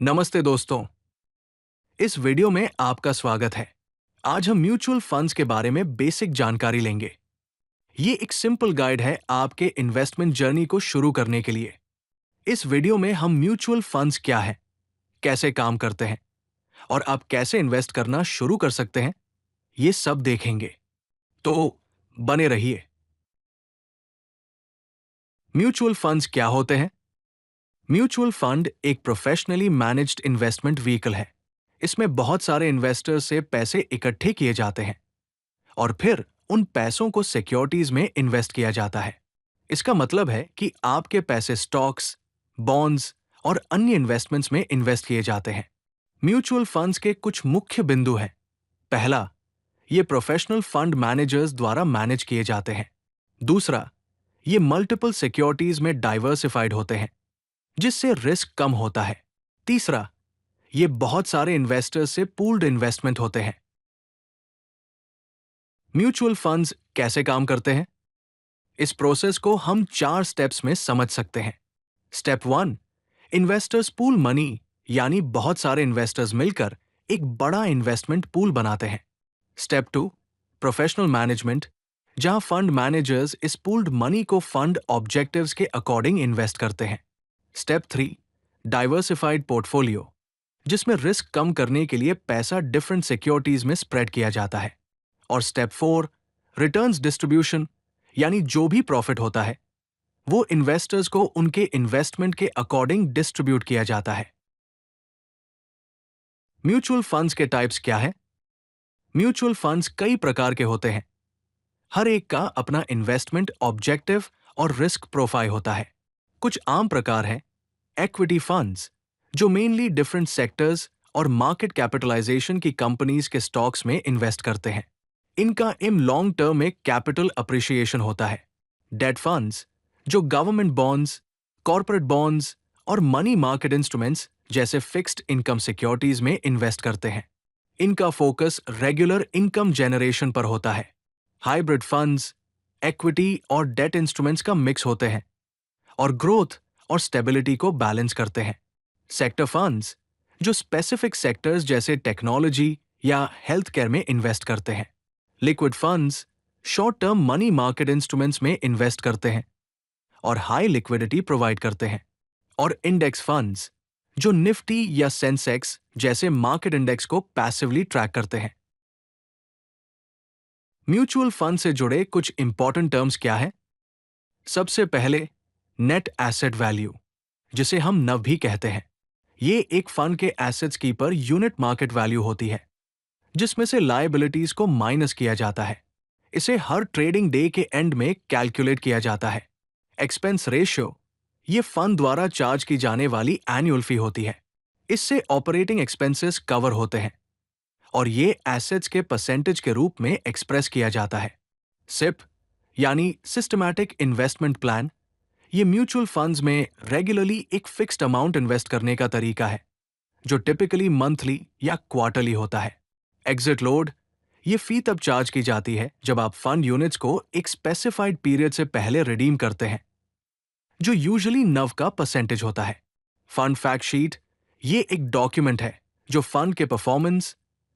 नमस्ते दोस्तों, इस वीडियो में आपका स्वागत है। आज हम म्यूचुअल फंड्स के बारे में बेसिक जानकारी लेंगे। ये एक सिंपल गाइड है आपके इन्वेस्टमेंट जर्नी को शुरू करने के लिए। इस वीडियो में हम म्यूचुअल फंड्स क्या है, कैसे काम करते हैं और आप कैसे इन्वेस्ट करना शुरू कर सकते हैं, ये सब देखेंगे। तो बने रहिए। म्यूचुअल फंड्स क्या होते हैं? म्यूचुअल फंड एक प्रोफेशनली मैनेज्ड इन्वेस्टमेंट व्हीकल है। इसमें बहुत सारे इन्वेस्टर्स से पैसे इकट्ठे किए जाते हैं और फिर उन पैसों को सिक्योरिटीज में इन्वेस्ट किया जाता है। इसका मतलब है कि आपके पैसे स्टॉक्स, बॉन्ड्स और अन्य इन्वेस्टमेंट्स में इन्वेस्ट किए जाते हैं। म्यूचुअल फंड्स के कुछ मुख्य बिंदु हैं। पहला, ये प्रोफेशनल फंड मैनेजर्स द्वारा मैनेज किए जाते हैं। दूसरा, ये मल्टीपल सिक्योरिटीज में डाइवर्सिफाइड होते हैं, जिससे रिस्क कम होता है। तीसरा, ये बहुत सारे इन्वेस्टर्स से पूल्ड इन्वेस्टमेंट होते हैं। म्यूचुअल फंड्स कैसे काम करते हैं? इस प्रोसेस को हम 4 स्टेप्स में समझ सकते हैं। स्टेप 1, इन्वेस्टर्स पूल मनी, यानी बहुत सारे इन्वेस्टर्स मिलकर एक बड़ा इन्वेस्टमेंट पूल बनाते हैं। स्टेप 2, प्रोफेशनल मैनेजमेंट, जहां फंड मैनेजर्स इस पूल्ड मनी को फंड ऑब्जेक्टिव्स के अकॉर्डिंग इन्वेस्ट करते हैं। स्टेप 3, डाइवर्सिफाइड पोर्टफोलियो, जिसमें रिस्क कम करने के लिए पैसा डिफरेंट सिक्योरिटीज में स्प्रेड किया जाता है। और स्टेप 4, रिटर्न्स डिस्ट्रीब्यूशन, यानी जो भी प्रॉफिट होता है वो इन्वेस्टर्स को उनके इन्वेस्टमेंट के अकॉर्डिंग डिस्ट्रीब्यूट किया जाता है। म्यूचुअल फंड्स के टाइप्स क्या है? म्यूचुअल फंड्स कई प्रकार के होते हैं। हर एक का अपना इन्वेस्टमेंट ऑब्जेक्टिव और रिस्क प्रोफाइल होता है। कुछ आम प्रकार हैं इक्विटी फंड्स, जो मेनली डिफरेंट सेक्टर्स और मार्केट कैपिटलाइजेशन की कंपनीज के स्टॉक्स में इन्वेस्ट करते हैं। इनका एम लॉन्ग टर्म में कैपिटल अप्रिशिएशन होता है। डेट फंड्स, जो गवर्नमेंट बॉन्ड्स, कॉर्पोरेट बॉन्ड्स और मनी मार्केट इंस्ट्रूमेंट्स जैसे फिक्स्ड इनकम सिक्योरिटीज में इन्वेस्ट करते हैं। इनका फोकस रेगुलर इनकम जनरेशन पर होता है। हाइब्रिड फंड्स, इक्विटी और डेट इंस्ट्रूमेंट्स का मिक्स होते हैं और ग्रोथ और स्टेबिलिटी को बैलेंस करते हैं। सेक्टर फंड्स, जो स्पेसिफिक सेक्टर्स जैसे टेक्नोलॉजी या हेल्थ केयर में इन्वेस्ट करते हैं। Liquid funds, short term money market instruments में इन्वेस्ट करते हैं और हाई लिक्विडिटी प्रोवाइड करते हैं। और इंडेक्स फंड्स, जो निफ्टी या सेंसेक्स जैसे मार्केट इंडेक्स को पैसिवली ट्रैक करते हैं। म्यूचुअल फंड से जुड़े कुछ इंपॉर्टेंट टर्म्स क्या है? सबसे पहले नेट एसेट वैल्यू, जिसे हम नव भी कहते हैं। ये एक फंड के एसेट्स की पर यूनिट मार्केट वैल्यू होती है, जिसमें से लायबिलिटीज को माइनस किया जाता है। इसे हर ट्रेडिंग डे के एंड में कैलकुलेट किया जाता है। एक्सपेंस रेशियो, ये फंड द्वारा चार्ज की जाने वाली एनुअल फी होती है। इससे ऑपरेटिंग एक्सपेंसेस कवर होते हैं और ये एसेट्स के परसेंटेज के रूप में एक्सप्रेस किया जाता है। सिप, यानी सिस्टमैटिक इन्वेस्टमेंट प्लान, ये म्यूचुअल फंड्स में रेगुलरली एक फिक्स्ड अमाउंट इन्वेस्ट करने का तरीका है, जो टिपिकली मंथली या क्वार्टरली होता है। एग्जिट लोड, ये फी तब चार्ज की जाती है जब आप फंड यूनिट्स को एक स्पेसिफाइड पीरियड से पहले रिडीम करते हैं, जो यूजुअली नव का परसेंटेज होता है। फंड फैक्ट शीट, ये एक डॉक्यूमेंट है जो फंड के परफॉर्मेंस,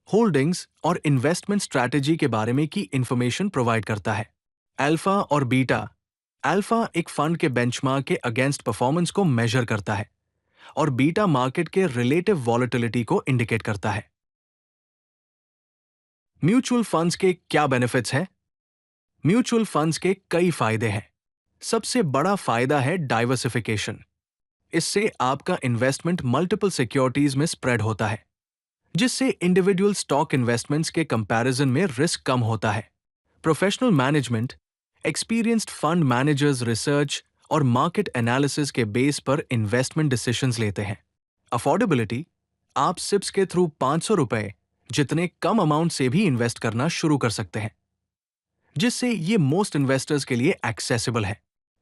होल्डिंग्स और इन्वेस्टमेंट स्ट्रैटेजी के बारे में की इंफॉर्मेशन प्रोवाइड करता है। अल्फा और बीटा, अल्फा एक फंड के बेंचमार्क के अगेंस्ट परफॉर्मेंस को मेजर करता है और बीटा मार्केट के रिलेटिव वॉलेटिलिटी को इंडिकेट करता है। म्यूचुअल फंड्स के क्या बेनिफिट्स हैं? म्यूचुअल फंड्स के कई फायदे हैं। सबसे बड़ा फायदा है डाइवर्सिफिकेशन। इससे आपका इन्वेस्टमेंट मल्टीपल सिक्योरिटीज में स्प्रेड होता है, जिससे इंडिविजुअल स्टॉक इन्वेस्टमेंट्स के कंपैरिजन में रिस्क कम होता है। Professional management, experienced fund managers research और मार्केट एनालिसिस के बेस पर इन्वेस्टमेंट डिसीजंस लेते हैं। अफोर्डेबिलिटी, आप सिप्स के थ्रू 500 रुपए जितने कम अमाउंट से भी इन्वेस्ट करना शुरू कर सकते हैं, जिससे ये मोस्ट इन्वेस्टर्स के लिए एक्सेसिबल है।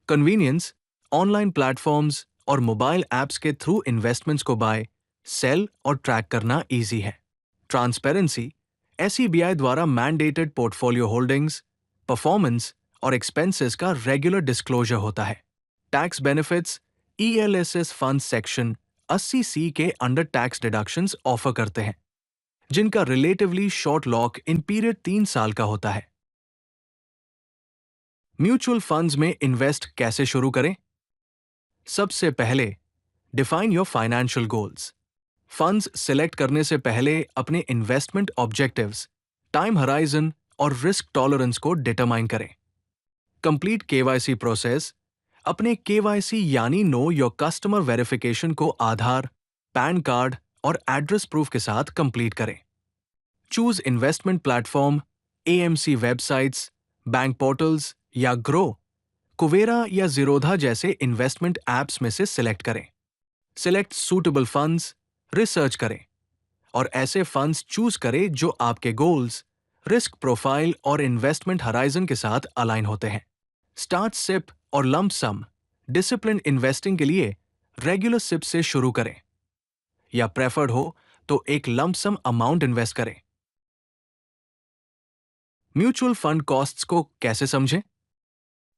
कन्वीनियंस, ऑनलाइन प्लेटफॉर्म्स और मोबाइल ऐप्स के थ्रू इन्वेस्टमेंट्स को बाय, सेल और ट्रैक करना इजी है। ट्रांसपेरेंसी, एसईबीआई द्वारा मैंडेटेड पोर्टफोलियो होल्डिंग्स, परफॉर्मेंस और एक्सपेंसेस का रेगुलर डिस्क्लोजर होता है। Tax benefits, ELSS fund section 80C के अंडर टैक्स डिडक्शंस ऑफर करते हैं, जिनका relatively short lock in period 3 साल का होता है। म्यूचुअल फंड्स में इन्वेस्ट कैसे शुरू करें? सबसे पहले define your financial goals. Funds select करने से पहले अपने इन्वेस्टमेंट ऑब्जेक्टिव्स, टाइम हराइजन और रिस्क टॉलरेंस को डिटरमाइन करें। Complete KYC process. अपने केवाईसी यानी नो योर कस्टमर वेरिफिकेशन को आधार, पैन कार्ड और एड्रेस प्रूफ के साथ कंप्लीट करें। Choose investment platform, AMC websites, bank portals या ग्रो, कुवेरा या जीरोधा जैसे इन्वेस्टमेंट एप्स में से सिलेक्ट करें। सिलेक्ट सूटेबल फंड्स, रिसर्च करें और ऐसे फंड्स चूज करें जो आपके गोल्स, रिस्क प्रोफाइल और इन्वेस्टमेंट हराइजन के साथ अलाइन होते हैं। स्टार्ट सिप और लंप सम। डिसिप्लिन इन्वेस्टिंग के लिए रेगुलर सिप से शुरू करें या प्रेफर्ड हो तो एक लंप सम अमाउंट इन्वेस्ट करें। म्यूचुअल फंड कॉस्ट्स को कैसे समझें?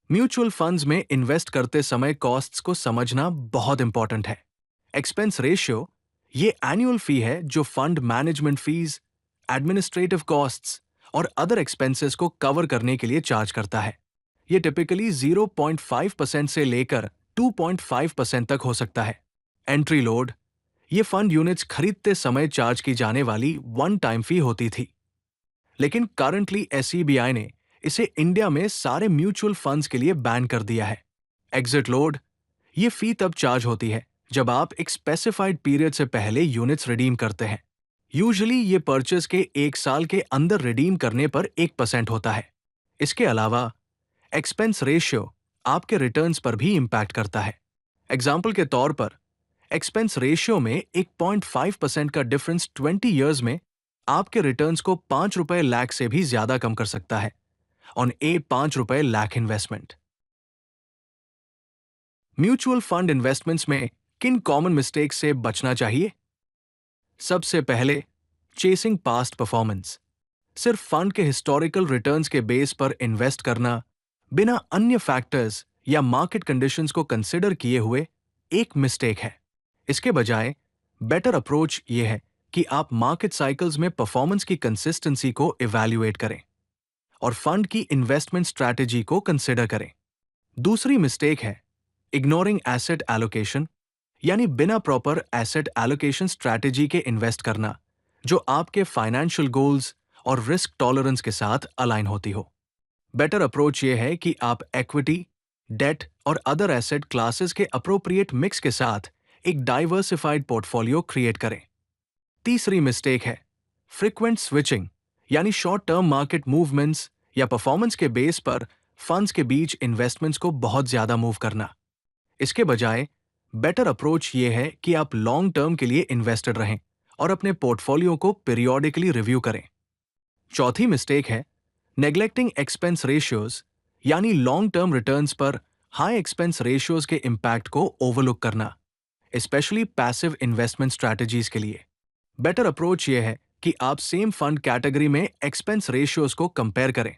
म्यूचुअल फंड्स में इन्वेस्ट करते समय कॉस्ट्स को समझना बहुत इंपॉर्टेंट है। एक्सपेंस रेशियो ये एनुअल फी है जो fund management fees, administrative costs और अदर एक्सपेंसेस को कवर करने के लिए चार्ज करता है। ये टिपिकली 0.5% से लेकर 2.5% तक हो सकता है। एंट्री लोड ये फंड यूनिट्स खरीदते समय चार्ज की जाने वाली वन टाइम फी होती थी, लेकिन करंटली एसईबीआई ने इसे इंडिया में सारे म्यूचुअल फंड्स के लिए बैन कर दिया है। एग्जिट लोड ये फी तब चार्ज होती है जब आप एक स्पेसिफाइड पीरियड से पहले यूनिट्स रिडीम करते हैं। यूजुअली ये परचेज के 1 साल के अंदर रिडीम करने पर 1% होता है। इसके अलावा एक्सपेंस रेशियो आपके रिटर्न्स पर भी इंपैक्ट करता है। एग्जाम्पल के तौर पर एक्सपेंस रेशियो में 1.5% का डिफरेंस 20 इयर्स में आपके रिटर्न्स को 5 रुपए लाख से भी ज्यादा कम कर सकता है ऑन ए 5 रुपए lakh investment. Mutual fund investments में किन कॉमन मिस्टेक्स से बचना चाहिए? सबसे पहले, चेसिंग पास्ट परफॉर्मेंस। सिर्फ फंड के हिस्टोरिकल रिटर्न्स के बेस पर इन्वेस्ट करना बिना अन्य फैक्टर्स या मार्केट कंडीशंस को कंसिडर किए हुए एक मिस्टेक है। इसके बजाय बेटर अप्रोच ये है कि आप मार्केट साइकिल्स में परफॉर्मेंस की कंसिस्टेंसी को इवैल्यूएट करें और फंड की इन्वेस्टमेंट स्ट्रैटेजी को कंसिडर करें। दूसरी मिस्टेक है इग्नोरिंग एसेट एलोकेशन, यानी बिना प्रॉपर एसेट एलोकेशन स्ट्रैटेजी के इन्वेस्ट करना जो आपके फाइनेंशियल गोल्स और रिस्क टॉलरेंस के साथ अलाइन होती हो। बेटर अप्रोच ये है कि आप इक्विटी, डेट और अदर एसेट क्लासेस के अप्रोप्रिएट मिक्स के साथ एक डाइवर्सिफाइड पोर्टफोलियो क्रिएट करें। तीसरी मिस्टेक है फ्रीक्वेंट स्विचिंग, यानी शॉर्ट टर्म मार्केट मूवमेंट्स या परफॉर्मेंस के बेस पर फंड्स के बीच इन्वेस्टमेंट्स को बहुत ज्यादा मूव करना। इसके बजाय बेटर अप्रोच ये है कि आप लॉन्ग टर्म के लिए इन्वेस्टेड रहें और अपने पोर्टफोलियो को पीरियोडिकली रिव्यू करें। चौथी मिस्टेक है नेग्लेक्टिंग एक्सपेंस रेशियोज, यानी लॉन्ग टर्म रिटर्न्स पर हाई एक्सपेंस रेशियोज के इम्पैक्ट को ओवरलुक करना, स्पेशली पैसिव इन्वेस्टमेंट स्ट्रैटेजीज के लिए। बेटर अप्रोच यह है कि आप सेम फंड कैटेगरी में एक्सपेंस रेशियोज को कंपेयर करें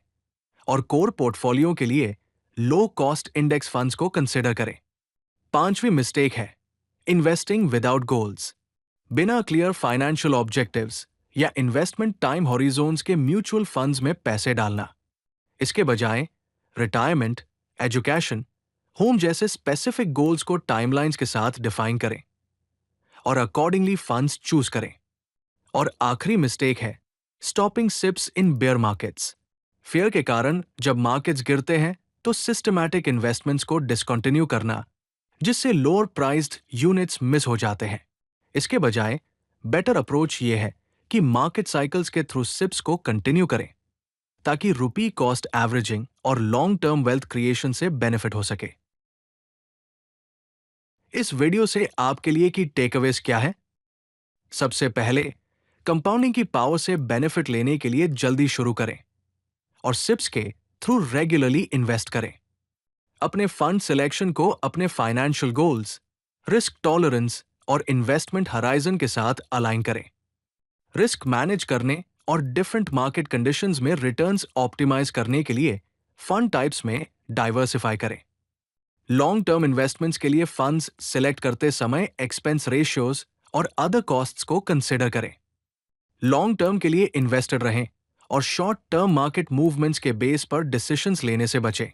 और कोर पोर्टफोलियो के लिए लो कॉस्ट इंडेक्स फंड्स को कंसिडर करें। पांचवी मिस्टेक है इन्वेस्टिंग विदाउट गोल्स। बिना क्लियर फाइनेंशियल ऑब्जेक्टिव्स या इन्वेस्टमेंट टाइम हॉरिजोन्स के म्यूचुअल फंड्स में पैसे डालना। इसके बजाय रिटायरमेंट, एजुकेशन, होम जैसे स्पेसिफिक गोल्स को टाइमलाइंस के साथ डिफाइन करें और अकॉर्डिंगली फंड्स चूज करें। और आखिरी मिस्टेक है stopping sips in bare markets. Fear के कारण जब मार्केट्स गिरते हैं तो सिस्टमैटिक इन्वेस्टमेंट्स को डिसकंटिन्यू करना, जिससे लोअर प्राइस्ड यूनिट्स मिस हो जाते हैं। इसके बजाय बेटर अप्रोच ये है कि मार्केट साइकिल्स के थ्रू सिप्स को कंटिन्यू करें ताकि रुपी कॉस्ट एवरेजिंग और लॉन्ग टर्म वेल्थ क्रिएशन से बेनिफिट हो सके। इस वीडियो से आपके लिए की टेकअवेज क्या है? सबसे पहले, कंपाउंडिंग की पावर से बेनिफिट लेने के लिए जल्दी शुरू करें और सिप्स के थ्रू रेगुलरली इन्वेस्ट करें। अपने फंड सिलेक्शन को अपने फाइनेंशियल गोल्स, रिस्क टॉलरेंस और इन्वेस्टमेंट हराइजन के साथ अलाइन करें। रिस्क मैनेज करने और डिफरेंट मार्केट कंडीशंस में रिटर्न्स ऑप्टिमाइज करने के लिए फंड टाइप्स में डाइवर्सिफाई करें। लॉन्ग टर्म इन्वेस्टमेंट्स के लिए फंड्स सिलेक्ट करते समय एक्सपेंस रेशियोज और अदर कॉस्ट्स को कंसिडर करें। लॉन्ग टर्म के लिए इन्वेस्टेड रहें और शॉर्ट टर्म मार्केट मूवमेंट्स के बेस पर डिसीजंस लेने से बचें।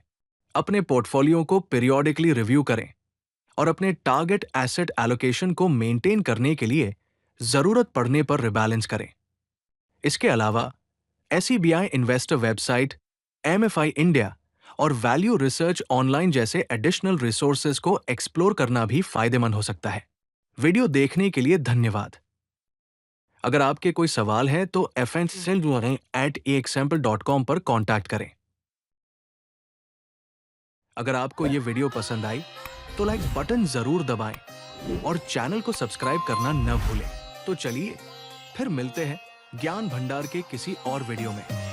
अपने पोर्टफोलियो को पीरियोडिकली रिव्यू करें और अपने टारगेट एसेट एलोकेशन को मेंटेन करने के लिए जरूरत पड़ने पर रिबैलेंस करें। इसके अलावा SEBI investor website, MFI India और वैल्यू रिसर्च ऑनलाइन जैसे एडिशनल रिसोर्सेज को एक्सप्लोर करना भी फायदेमंद हो सकता है। वीडियो देखने के लिए धन्यवाद। अगर आपके कोई सवाल है तो fnselduane@example.com पर कांटेक्ट करें। अगर आपको ये वीडियो पसंद आई तो लाइक बटन जरूर दबाएं और चैनल को सब्सक्राइब करना न भूलें। तो चलिए फिर मिलते हैं ज्ञान भंडार के किसी और वीडियो में।